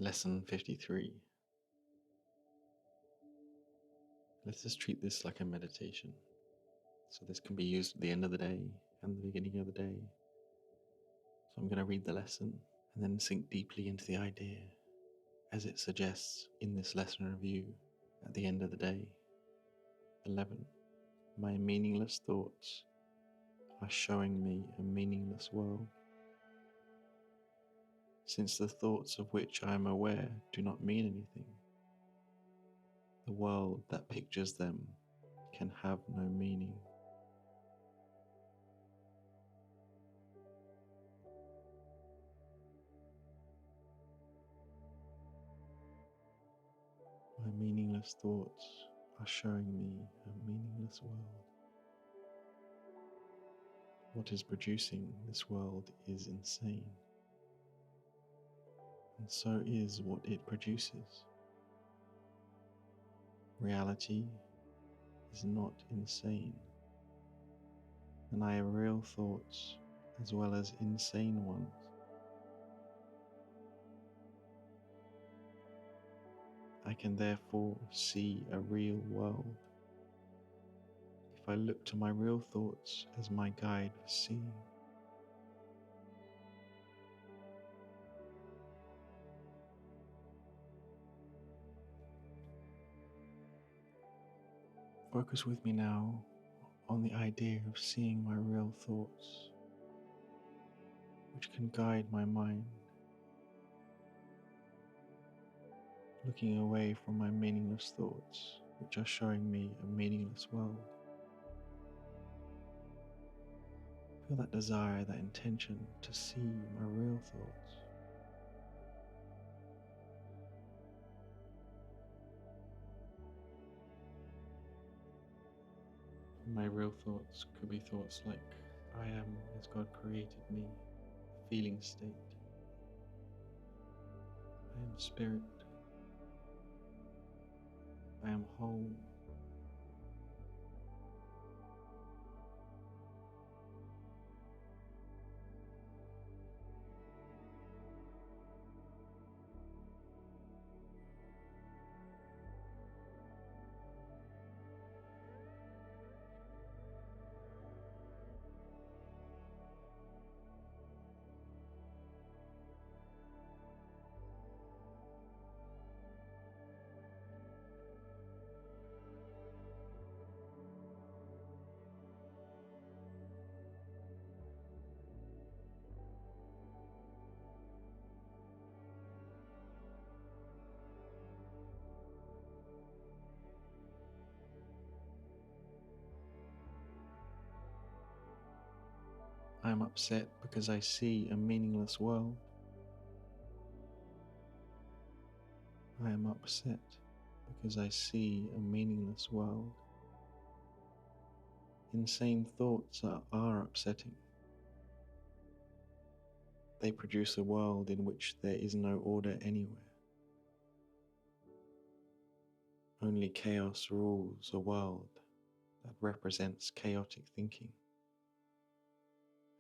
Lesson 53. Let's just treat this like a meditation. So this can be used at the end of the day and the beginning of the day. So I'm going to read the lesson and then sink deeply into the idea as it suggests in this lesson review at the end of the day. 11. My meaningless thoughts are showing me a meaningless world. Since the thoughts of which I am aware do not mean anything, the world that pictures them can have no meaning. My meaningless thoughts are showing me a meaningless world. What is producing this world is insane, and so is what it produces. Reality is not insane, and I have real thoughts as well as insane ones. I can therefore see a real world if I look to my real thoughts as my guide for seeing. Focus with me now on the idea of seeing my real thoughts, which can guide my mind, looking away from my meaningless thoughts, which are showing me a meaningless world. Feel that desire, that intention to see my real thoughts. My real thoughts could be thoughts like, I am as God created me, a feeling state. I am spirit. I am whole. I am upset because I see a meaningless world. I am upset because I see a meaningless world. Insane thoughts are upsetting. They produce a world in which there is no order anywhere. Only chaos rules a world that represents chaotic thinking.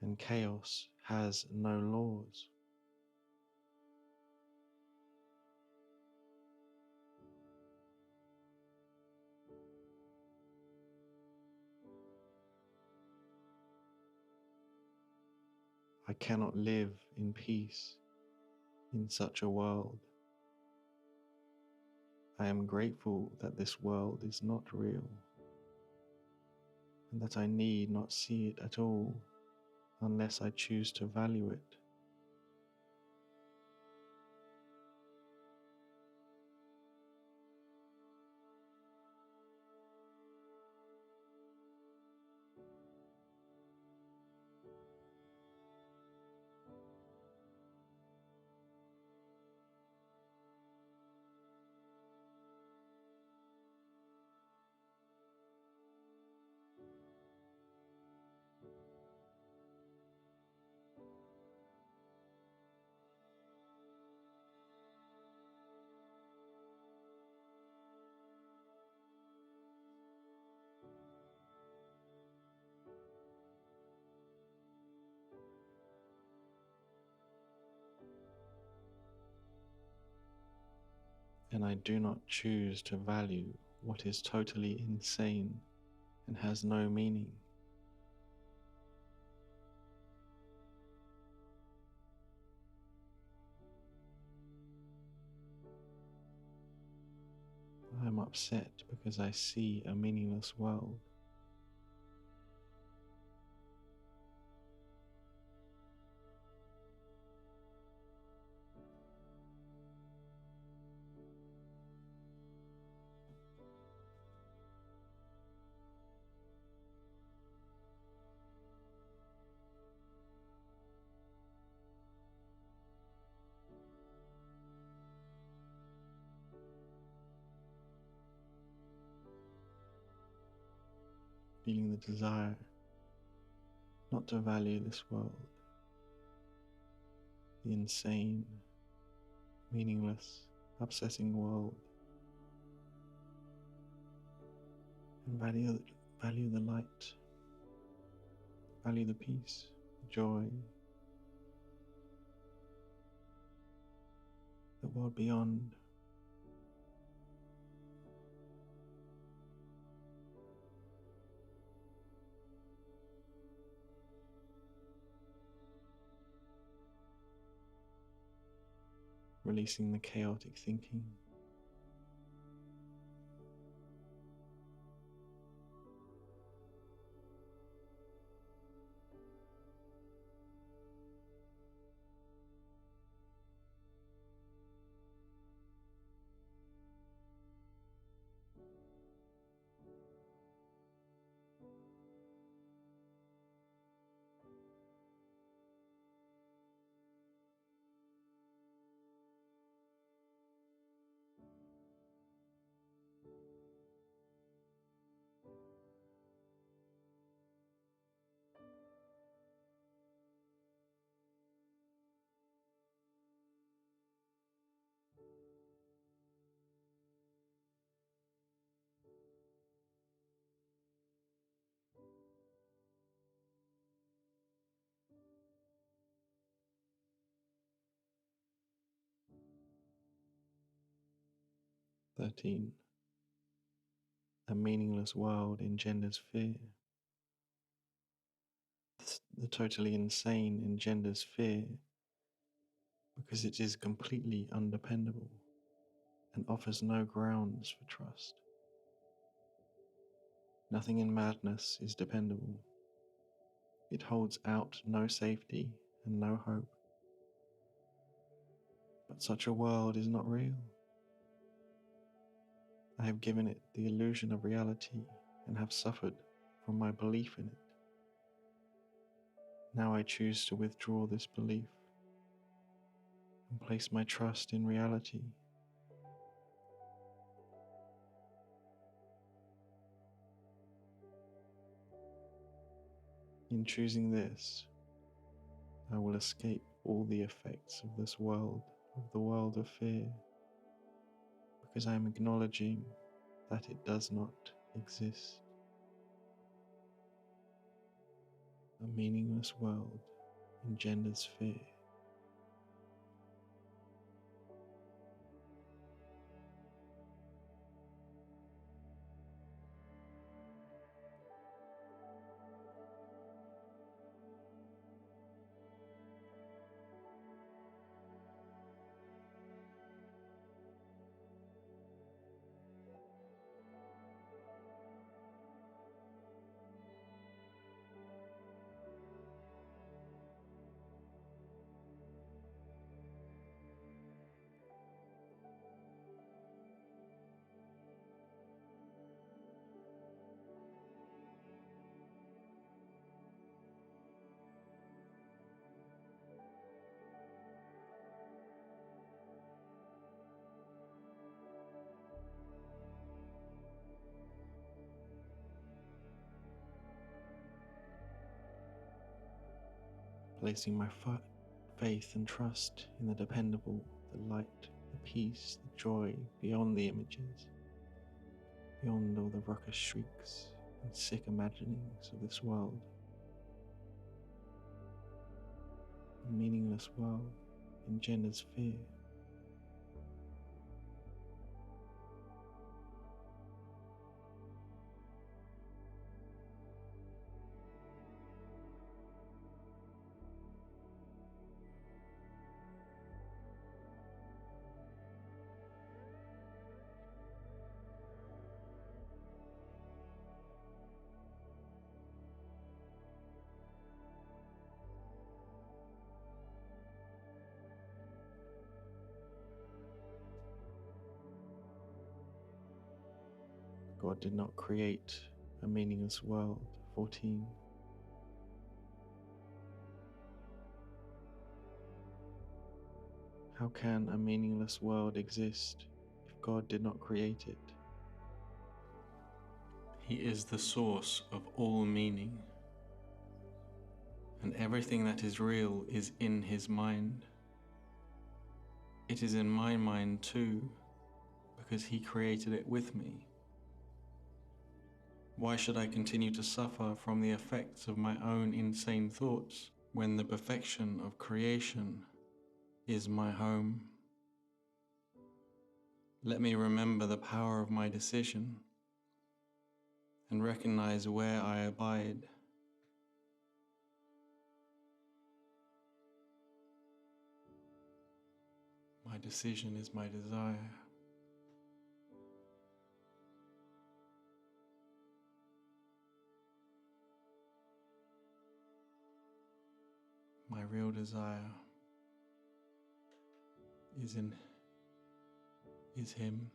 And chaos has no laws. I cannot live in peace in such a world. I am grateful that this world is not real, and that I need not see it at all unless I choose to value it. and I do not choose to value what is totally insane and has no meaning. I am upset because I see a meaningless world. Feeling the desire not to value this world, the insane, meaningless, upsetting world, and value the light, value the peace, the joy, the world beyond. Releasing the chaotic thinking. "13. A meaningless world engenders fear. The totally insane engenders fear because it is completely undependable and offers no grounds for trust. Nothing in madness is dependable. It holds out no safety and no hope. But such a world is not real. I have given it the illusion of reality and have suffered from my belief in it. Now I choose to withdraw this belief and place my trust in reality. In choosing this, I will escape all the effects of this world, of the world of fear, because I am acknowledging that it does not exist. A meaningless world engenders fear. Placing my faith and trust in the dependable, the light, the peace, the joy beyond the images, beyond all the raucous shrieks and sick imaginings of this world. A meaningless world engenders fear. God did not create a meaningless world. 14. How can a meaningless world exist if God did not create it? He is the source of all meaning, and everything that is real is in His mind. It is in my mind too, because He created it with me. Why should I continue to suffer from the effects of my own insane thoughts when the perfection of creation is my home? Let me remember the power of my decision and recognize where I abide. My decision is my desire. My real desire is Him.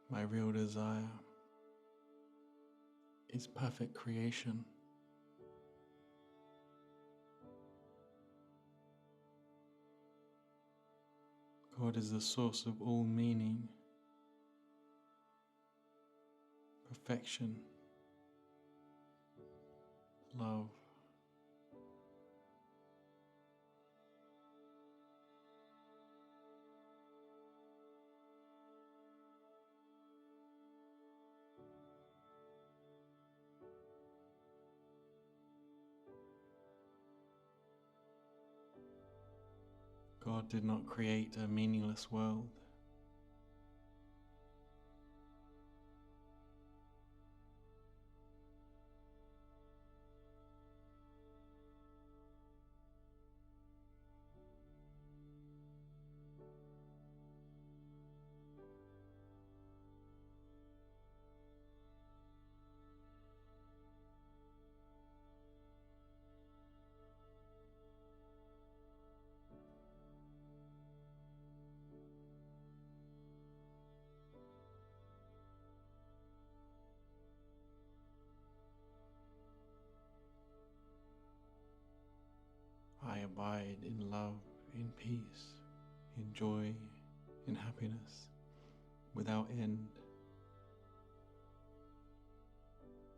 My real desire is perfect creation. God is the source of all meaning, perfection, love. God did not create a meaningless world. I abide in love, in peace, in joy, in happiness, without end.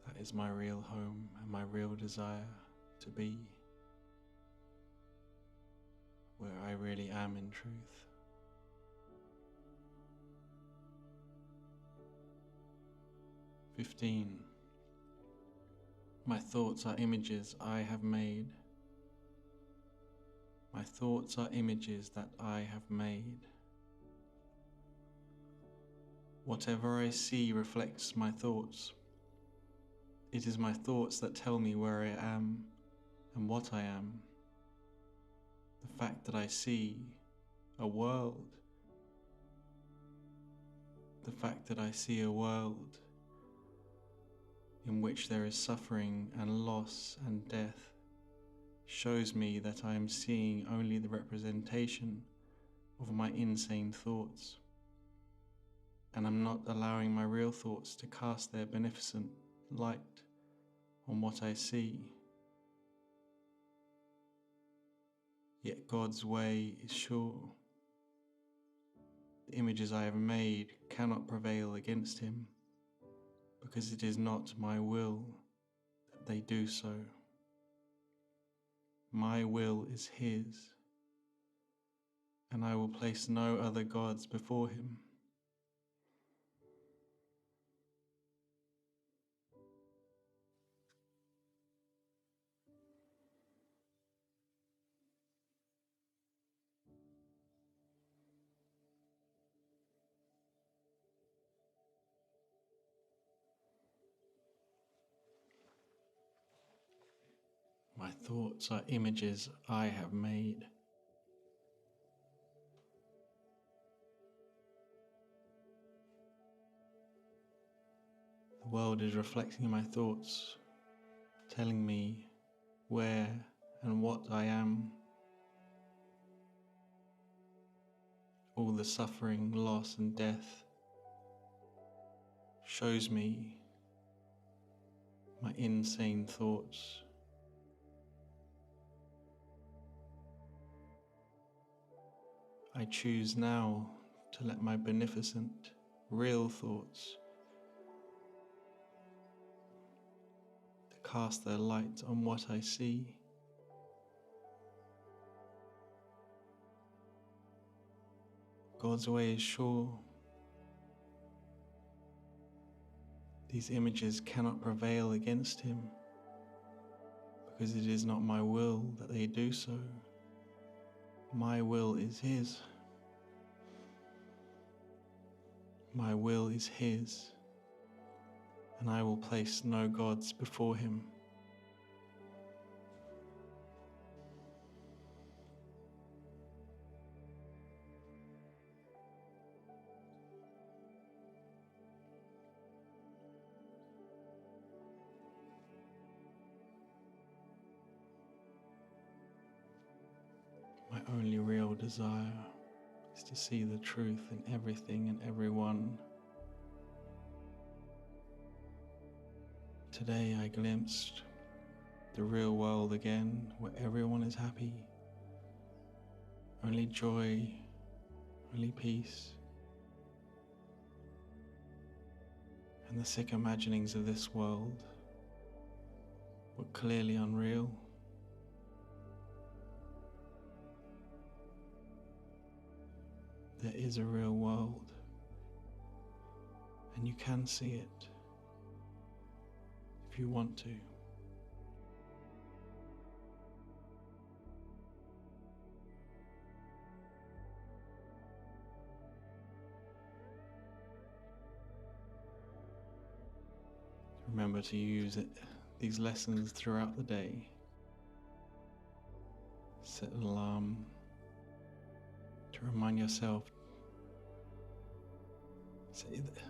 That is my real home and my real desire to be where I really am in truth. "15. My thoughts are images I have made. My thoughts are images that I have made. Whatever I see reflects my thoughts. It is my thoughts that tell me where I am and what I am. The fact that I see a world, the fact that I see a world in which there is suffering and loss and death shows me that I am seeing only the representation of my insane thoughts, and I'm not allowing my real thoughts to cast their beneficent light on what I see. Yet God's way is sure. The images I have made cannot prevail against Him, because it is not my will that they do so. My will is His, and I will place no other gods before Him. My thoughts are images I have made. The world is reflecting my thoughts, telling me where and what I am. All the suffering, loss and death shows me my insane thoughts. I choose now to let my beneficent, real thoughts to cast their light on what I see. God's way is sure. These images cannot prevail against him, because it is not my will that they do so. My will is his. My will is his, and I will place no gods before him. My only real desire is to see the truth in everything and everyone. Today I glimpsed the real world again, where everyone is happy. Only joy, only peace. And the sick imaginings of this world were clearly unreal. There is a real world, and you can see it if you want to. Remember to use these lessons throughout the day. Set an alarm to remind yourself.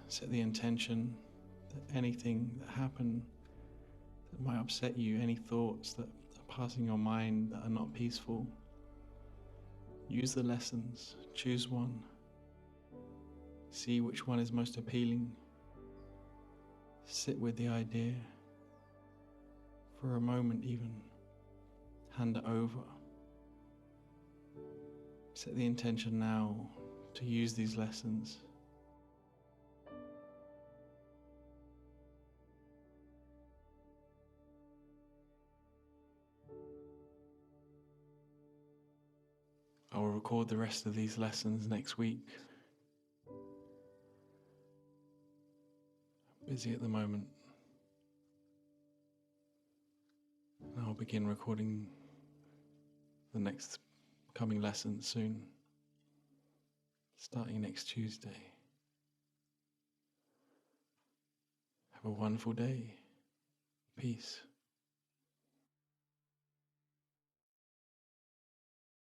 Set the intention that anything that happened that might upset you, any thoughts that are passing your mind that are not peaceful, use the lessons, choose one, see which one is most appealing, sit with the idea for a moment even, hand it over. Set the intention now to use these lessons. I will record the rest of these lessons next week. I'm busy at the moment. And I'll begin recording the next coming lessons soon, starting next Tuesday. Have a wonderful day. Peace.